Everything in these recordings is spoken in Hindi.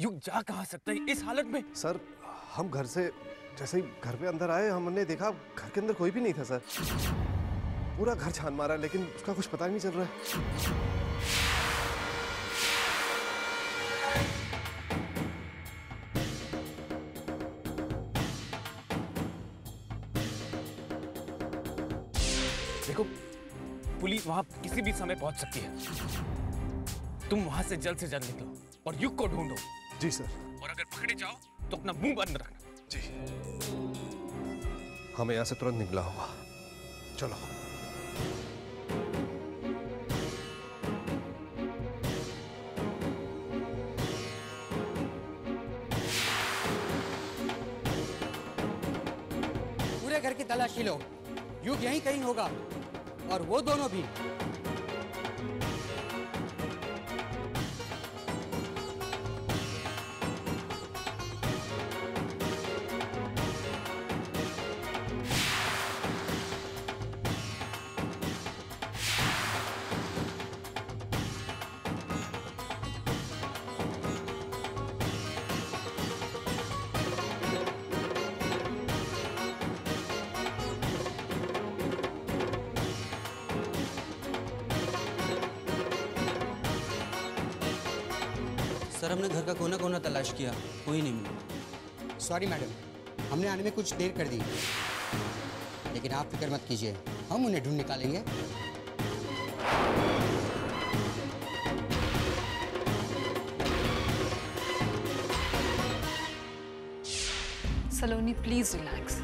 युग जा कहाँ सकता है इस हालत में? सर हम घर से जैसे ही घर पे अंदर आए हमने देखा घर के अंदर कोई भी नहीं था सर। पूरा घर छान मारा लेकिन उसका कुछ पता ही नहीं चल रहा है। देखो पुलिस वहां किसी भी समय पहुंच सकती है। तुम वहां से जल्द निकलो और युग को ढूंढो। जी सर। और अगर पकड़े जाओ तो अपना मुंह बंद रखना। जी। हमें यहाँ से तुरंत निकला होगा। चलो। पूरे घर की तलाशी लो। युग यहीं कहीं होगा और वो दोनों भी। सर हमने घर का कोना कोना तलाश किया, कोई नहीं मिला। सॉरी मैडम, हमने आने में कुछ देर कर दी, लेकिन आप फिक्र मत कीजिए, हम उन्हें ढूंढ निकालेंगे। सलोनी प्लीज रिलैक्स।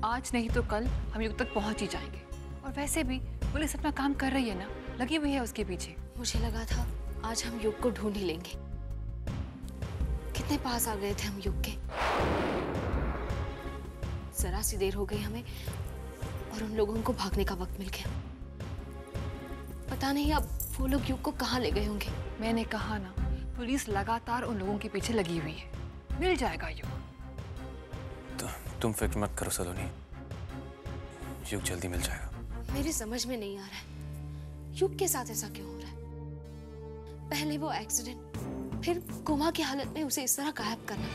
आज नहीं तो कल हम युग तक पहुंच ही जाएंगे। और वैसे भी पुलिस अपना काम कर रही है ना, लगी हुई है उसके पीछे। मुझे लगा था आज हम युग को ढूंढ ही लेंगे। कितने पास आ गए थे हम युग के। जरा सी देर हो गई हमें और उन लोगों को भागने का वक्त मिल गया। पता नहीं अब वो लोग युग को कहाँ ले गए होंगे। मैंने कहा ना, पुलिस लगातार उन लोगों के पीछे लगी हुई है। मिल जाएगा युग। तो तुम फिक्र मत करो सलोनी, युग जल्दी मिल जाएगा। मेरी समझ में नहीं आ रहा है युग के साथ ऐसा क्यों हो रहा है। पहले वो एक्सीडेंट, फिर कोमा की हालत में उसे इस तरह गायब करना।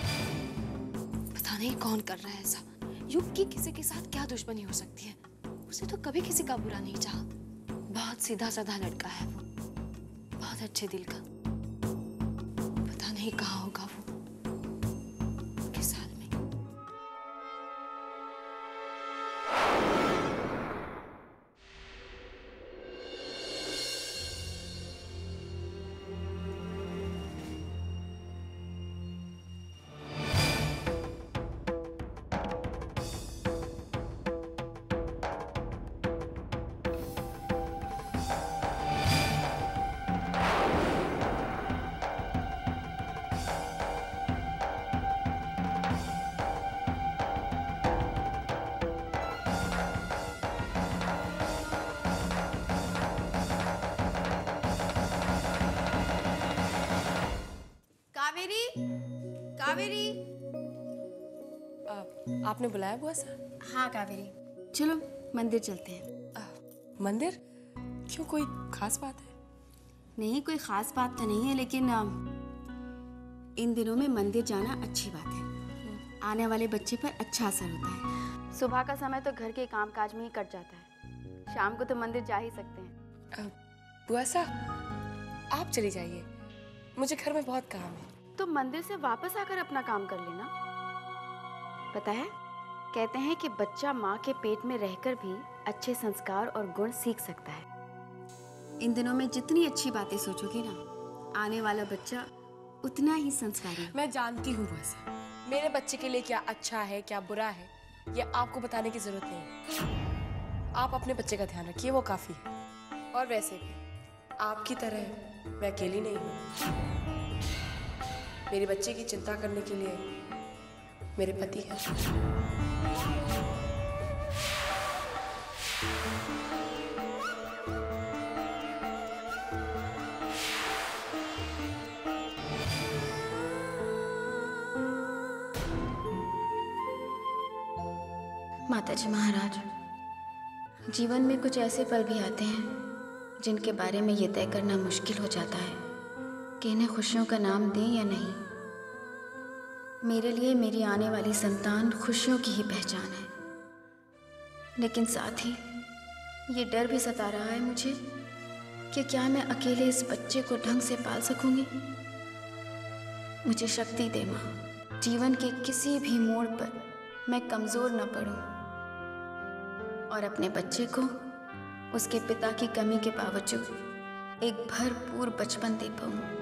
पता नहीं कौन कर रहा है ऐसा। युग की किसी के साथ क्या दुश्मनी हो सकती है। उसे तो कभी किसी का बुरा नहीं चाहा। बहुत सीधा साधा लड़का है वो, बहुत अच्छे दिल का। पता नहीं कहाँ होगा वो किस हाल में। कावेरी, कावेरी। आपने बुलाया बुआ सर? हाँ कावेरी, चलो मंदिर चलते हैं। मंदिर? क्यों, कोई खास बात है? नहीं, कोई खास बात तो नहीं है, लेकिन इन दिनों में मंदिर जाना अच्छी बात है। आने वाले बच्चे पर अच्छा असर होता है। सुबह का समय तो घर के कामकाज में ही कट जाता है, शाम को तो मंदिर जा ही सकते हैं। बुआ साहब आप चली जाइए, मुझे घर में बहुत काम है। तो मंदिर से वापस आकर अपना काम कर लेना। पता है, कहते हैं कि बच्चा माँ के पेट में रहकर भी अच्छे संस्कार और गुण सीख सकता है। इन दिनों में जितनी अच्छी बातें सोचोगी ना, आने वाला बच्चा उतना ही संस्कारी। मैं जानती हूँ बुआ साहब, मेरे बच्चे के लिए क्या अच्छा है क्या बुरा है ये आपको बताने की जरूरत नहीं। आप अपने बच्चे का ध्यान रखिए, वो काफी है। और वैसे भी आपकी तरह मैं अकेली नहीं हूँ। मेरे बच्चे की चिंता करने के लिए मेरे पति हैं। माताजी महाराज, जीवन में कुछ ऐसे पल भी आते हैं जिनके बारे में ये तय करना मुश्किल हो जाता है कि इन्हें खुशियों का नाम दें या नहीं। मेरे लिए मेरी आने वाली संतान खुशियों की ही पहचान है, लेकिन साथ ही ये डर भी सता रहा है मुझे कि क्या मैं अकेले इस बच्चे को ढंग से पाल सकूंगी। मुझे शक्ति दे माँ, जीवन के किसी भी मोड़ पर मैं कमजोर न पड़ूं और अपने बच्चे को उसके पिता की कमी के बावजूद एक भरपूर बचपन दे पाऊं।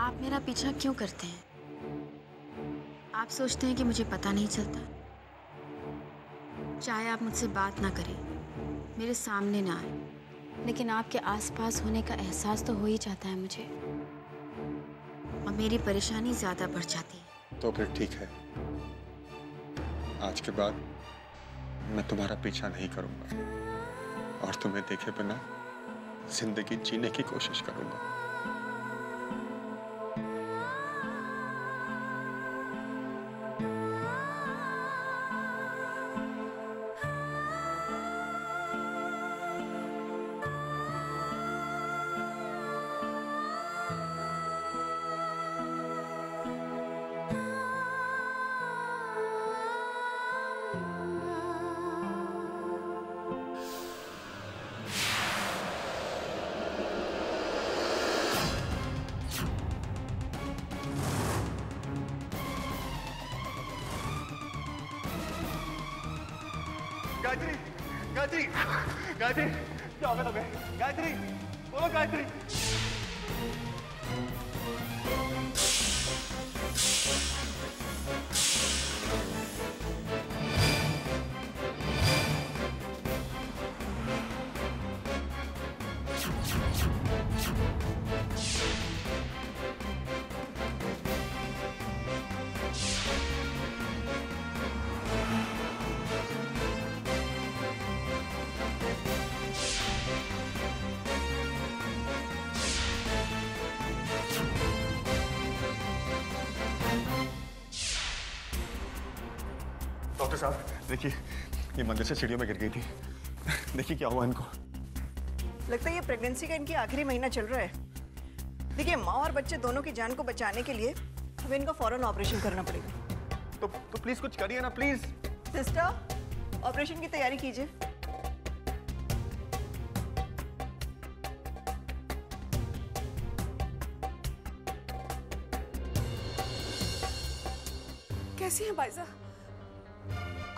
आप मेरा पीछा क्यों करते हैं? आप सोचते हैं कि मुझे पता नहीं चलता? चाहे आप मुझसे बात ना करें, मेरे सामने ना आए, लेकिन आपके आसपास होने का एहसास तो हो ही जाता है मुझे, और मेरी परेशानी ज़्यादा बढ़ जाती है। तो फिर ठीक है, आज के बाद मैं तुम्हारा पीछा नहीं करूंगा और तुम्हें देखे बिना जिंदगी जीने की कोशिश करूंगा। गायत्री, गायत्री, गायत्री, क्या होगा तुम्हें? गायत्री, बोलो गायत्री। डॉक्टर साहब, देखिए ये मंदिर से सीढ़ियों में गिर गई थी। देखिए क्या हुआ इनको। लगता है ये प्रेगनेंसी का इनकी आखिरी महीना चल रहा है। देखिए माँ और बच्चे दोनों की जान को बचाने के लिए हमें इनका फौरन ऑपरेशन करना पड़ेगा। तो प्लीज कुछ करिए ना प्लीज। सिस्टर, ऑपरेशन की तैयारी कीजिए। कैसी हैं भाई साहब?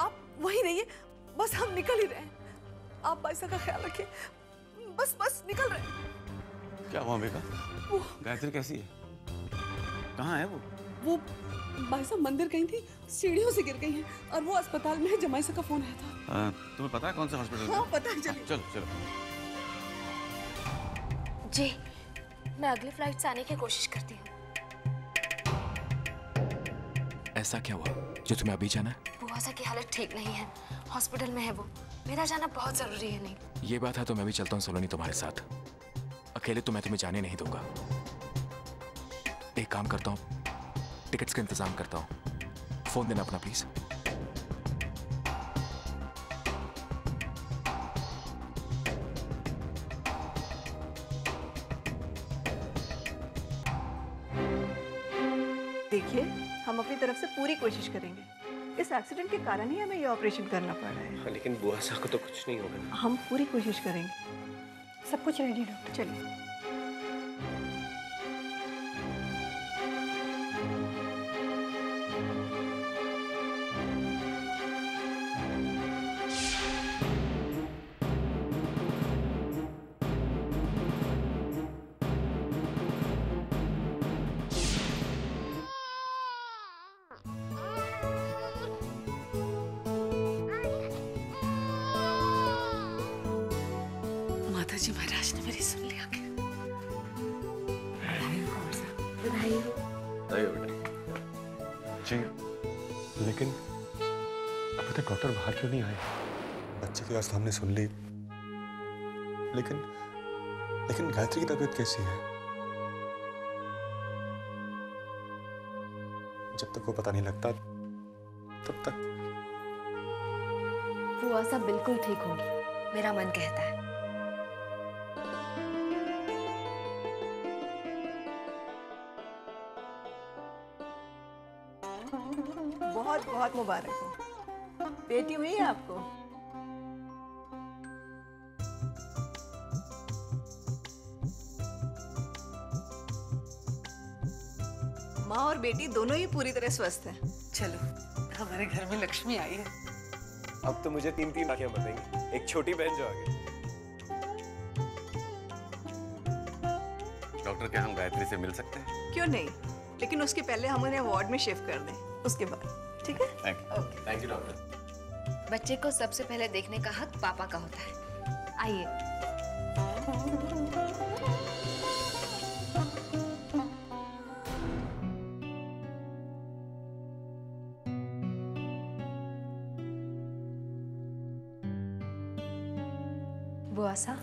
आप वही रहिए, बस हम निकल ही रहे हैं। आप भाई साहब का ख्याल रखिए, बस बस निकल रहे हैं। क्या हुआ बेटा? गायत्री कैसी है? कहाँ है वो? वो भाई साहब मंदिर गई थी, सीढ़ियों से गिर गई हैं और वो अस्पताल में है। जमाई साहब का फोन आया था। तुम्हें पता है कौन सा हॉस्पिटल? हाँ पता है, चलिए। चलो चलो। जी, मैं अगली फ्लाइट से आने की कोशिश करती हूँ। ऐसा क्या हुआ जो तुम्हें अभी जाना है? बुआ साहब की हालत ठीक नहीं है, हॉस्पिटल में है वो। मेरा जाना बहुत जरूरी है। नहीं ये बात है तो मैं भी चलता हूँ सलोनी तुम्हारे साथ। अकेले तो मैं तुम्हें जाने नहीं दूंगा। एक काम करता हूँ, टिकट्स का इंतजाम करता हूँ। फोन देना अपना प्लीज। देखिए, हम अपनी तरफ से पूरी कोशिश करेंगे। इस एक्सीडेंट के कारण ही हमें ये ऑपरेशन करना पड़ रहा है। हाँ, लेकिन बुआ साहब को तो कुछ नहीं होगा। हम पूरी कोशिश करेंगे। सब कुछ रेडी डॉक्टर, चलिए। माताजी महाराज ने मेरी सुन लिया। बधाई हो। जी, लेकिन अभी तक डॉक्टर बाहर क्यों नहीं आए? बच्चे की आवाज हमने सुन ली, लेकिन गायत्री की तबीयत कैसी है? जब तक वो पता नहीं लगता तब तक बुआ साहब बिल्कुल ठीक होंगी, मेरा मन कहता है। बहुत बहुत मुबारक हो, बेटी हुई है आपको। माँ और बेटी दोनों ही पूरी तरह स्वस्थ हैं। चलो हमारे घर में लक्ष्मी आई है। अब तो मुझे 3-3 राखियां बंधेंगी, एक छोटी बहन जो आ गई। डॉक्टर, क्या हम गायत्री से मिल सकते हैं? क्यों नहीं, लेकिन उसके पहले हम उन्हें वार्ड में शिफ्ट कर दें, उसके बाद। ठीक है? Thank you doctor. बच्चे को सबसे पहले देखने का हक पापा का होता है। आइए। बुआ सा,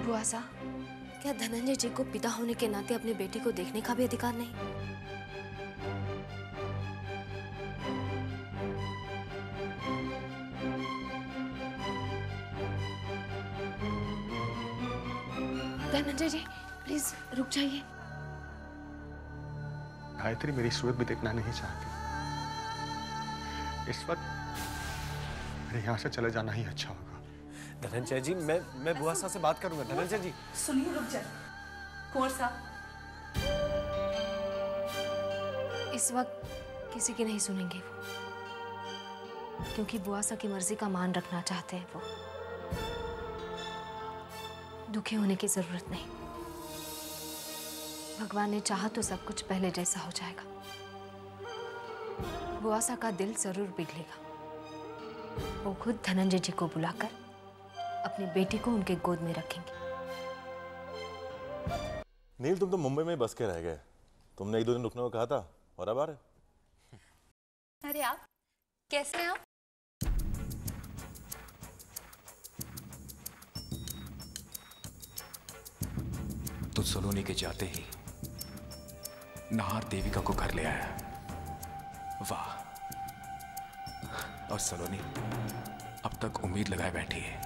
बुआ सा, क्या धनंजय जी को पिता होने के नाते अपने बेटे को देखने का भी अधिकार नहीं? धनंजय जी प्लीज रुक जाइए। गायत्री मेरी सूरत भी देखना नहीं चाहती। इस वक्त मेरे यहाँ से चले जाना ही अच्छा होगा। धनंजय जी, मैं बुआ साहब से बात करूंगा। धनंजय जी सुनिए, रुक जाइए। कुंवर साहब, इस वक्त किसी की नहीं सुनेंगे वो, क्योंकि बुआ सा की मर्जी का मान रखना चाहते हैं वो। दुखी होने की जरूरत नहीं, भगवान ने चाहा तो सब कुछ पहले जैसा हो जाएगा। बुआ सा का दिल जरूर पिघलेगा। वो खुद धनंजय जी को बुलाकर अपनी बेटी को उनके गोद में रखेंगे। नील, तुम तो मुंबई में बस के रह गए। तुमने 1-2 दिन रुकने को कहा था और अब आ रहे। अरे आप कैसे हैं? आप तो सलोनी के जाते ही नाहर देविका को घर ले आया। वाह! और सलोनी अब तक उम्मीद लगाए बैठी है,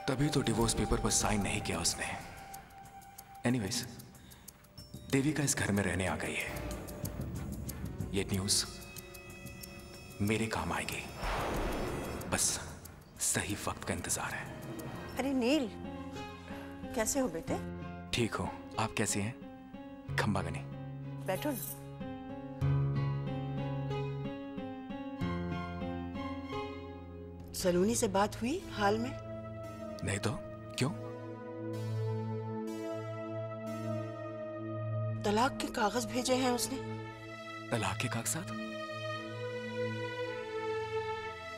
तभी तो डिवोर्स पेपर पर साइन नहीं किया उसने। एनीवेज, देविका इस घर में रहने आ गई है। ये न्यूज़ मेरे काम आएगी, बस सही वक्त का इंतजार है। अरे नील, कैसे हो बेटे? ठीक हो, आप कैसी हैं? खंबागनी, बैठो ना। सलोनी से बात हुई हाल में? नहीं तो क्यों? तलाक के कागज भेजे हैं उसने। तलाक के कागजात?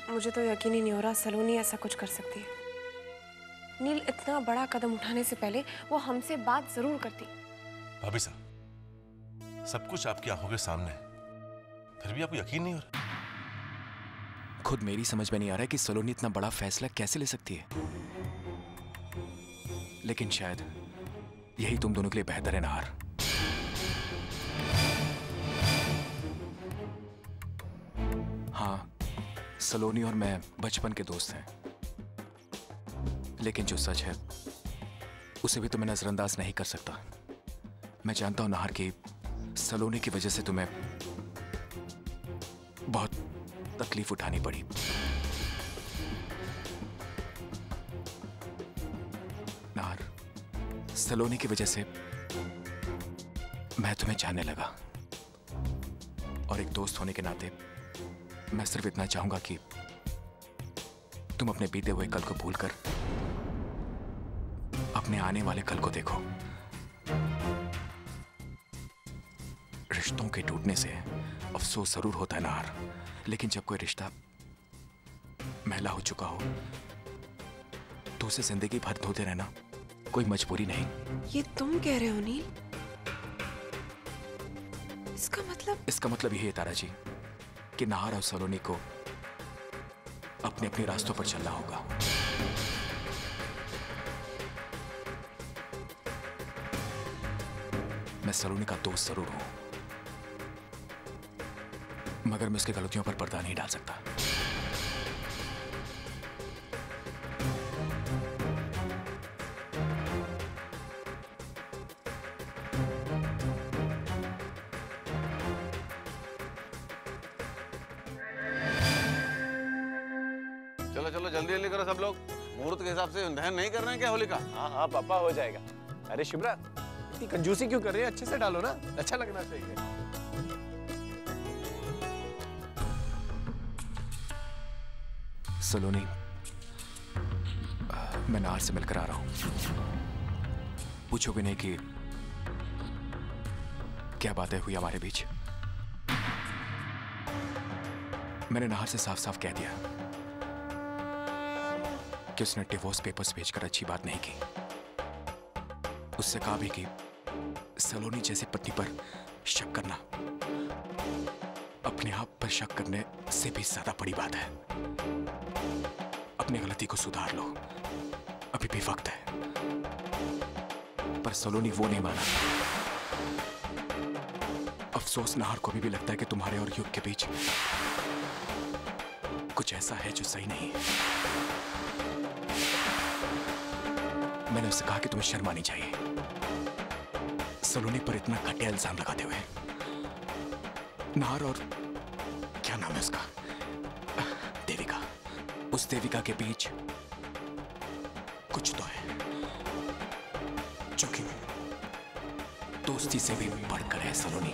मुझे तो यकीन ही नहीं हो रहा सलोनी ऐसा कुछ कर सकती है। नील इतना बड़ा कदम उठाने से पहले वो हमसे बात जरूर करती। भाभी साहब, सब कुछ आपकी आंखों के सामने है, फिर भी आपको यकीन नहीं हो रहा? खुद मेरी समझ में नहीं आ रहा है कि सलोनी इतना बड़ा फैसला कैसे ले सकती है। लेकिन शायद यही तुम दोनों के लिए बेहतर है नाहर। हाँ, सलोनी और मैं बचपन के दोस्त हैं, लेकिन जो सच है उसे भी तो मैं नजरअंदाज नहीं कर सकता। मैं जानता हूं नाहर कि सलोनी की वजह से तुम्हें बहुत तकलीफ उठानी पड़ी। नाहर, सलोनी की वजह से मैं तुम्हें जानने लगा, और एक दोस्त होने के नाते मैं सिर्फ इतना चाहूंगा कि तुम अपने बीते हुए कल को भूलकर अपने आने वाले कल को देखो। रिश्तों के टूटने से अफसोस जरूर होता है नार, लेकिन जब कोई रिश्ता मैला हो चुका हो तो उसे जिंदगी भर धोते रहना कोई मजबूरी नहीं। ये तुम कह रहे हो नील? इसका मतलब यही है तारा जी कि नाहर और सलोनी को अपने अपने रास्तों पर चलना होगा। मैं सलोनी का दोस्त जरूर हूं, मगर मैं उसकी गलतियों पर पर्दा नहीं डाल सकता। चलो चलो जल्दी जल्दी करो सब लोग, मुहूर्त के हिसाब से दहन नहीं कर रहे हैं क्या होलिका? हाँ हाँ पापा, हो जाएगा। अरे शुभ्रा, इतनी कंजूसी क्यों कर रही है? अच्छे से डालो ना, अच्छा लगना चाहिए। सलोनी, मैं नाहर से मिलकर आ रहा हूं। पूछोगे नहीं कि क्या बातें हुई हमारे बीच? मैंने नाहर से साफ साफ कह दिया कि उसने डिवोर्स पेपर्स भेजकर अच्छी बात नहीं की। उससे कहा भी कि सलोनी जैसी पत्नी पर शक करना अपने आप पर शक करने से भी ज्यादा बड़ी बात है। अपनी गलती को सुधार लो, अभी भी वक्त है। पर सलोनी वो नहीं माना। अफसोस नाहर को भी लगता है कि तुम्हारे और युग के बीच कुछ ऐसा है जो सही नहीं है। मैंने उससे कहा कि तुम्हें शर्म आनी चाहिए सलोनी पर इतना घटिया इल्जाम लगाते हुए। नाहर और क्या नाम है उसका, देविका, उस देविका के बीच कुछ तो है जो कि दोस्ती से भी बढ़कर है सलोनी।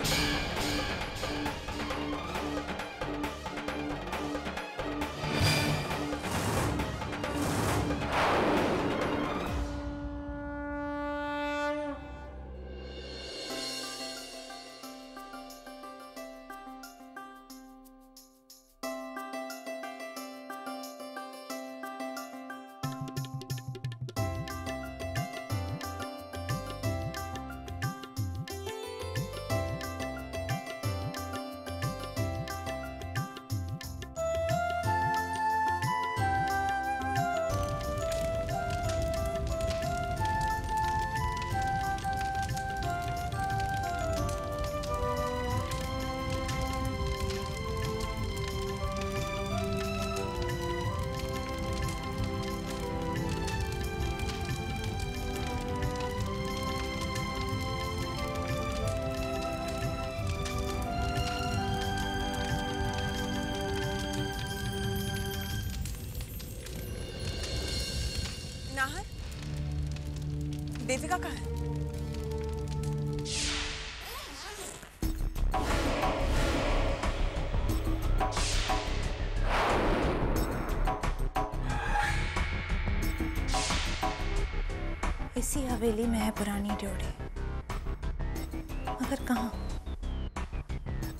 नाहर, देविका कहाँ है? इसी हवेली में है पुरानी ड्योढ़ी, मगर कहाँ,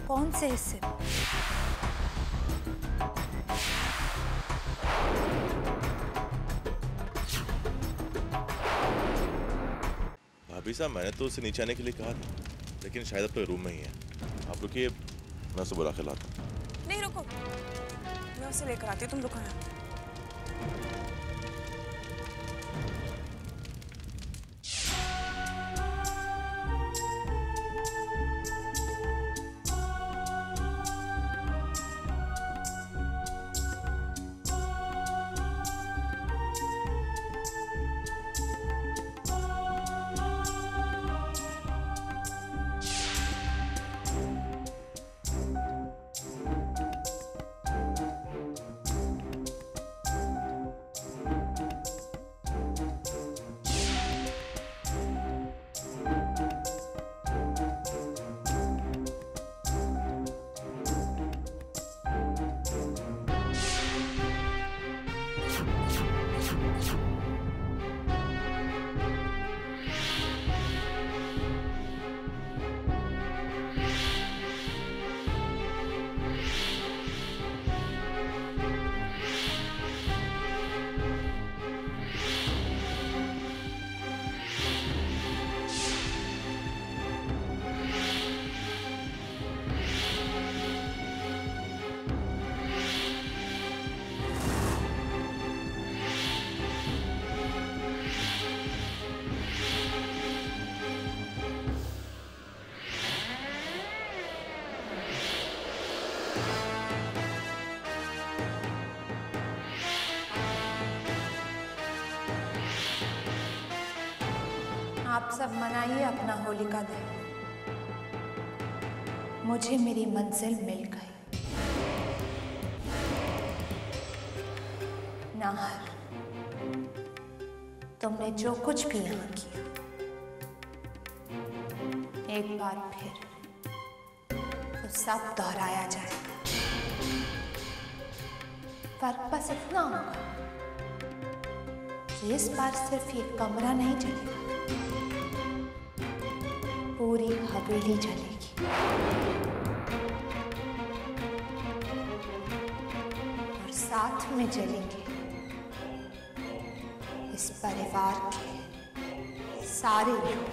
कौन से हिस्से में? भाभी साहब, मैंने तो उसे नीचे आने के लिए कहा था, लेकिन शायद अपने रूम में ही है। आप रुकिए, मैं उसे बुला के लाता हूँ। नहीं रुको, मैं उसे लेकर आती हूँ, तुम रुको ना। आप सब मनाइए अपना होलिका दहन। मुझे मेरी मंजिल मिल गई। नाहर, तुमने जो कुछ भी यहाँ किया, एक बार फिर वो सब दोहराया जाएगा। फर्क बस इतना होगा कि इस बार सिर्फ ये कमरा नहीं जलेगा, पूरी हवेली जलेगी। और साथ में जलेंगे इस परिवार के सारे लोग।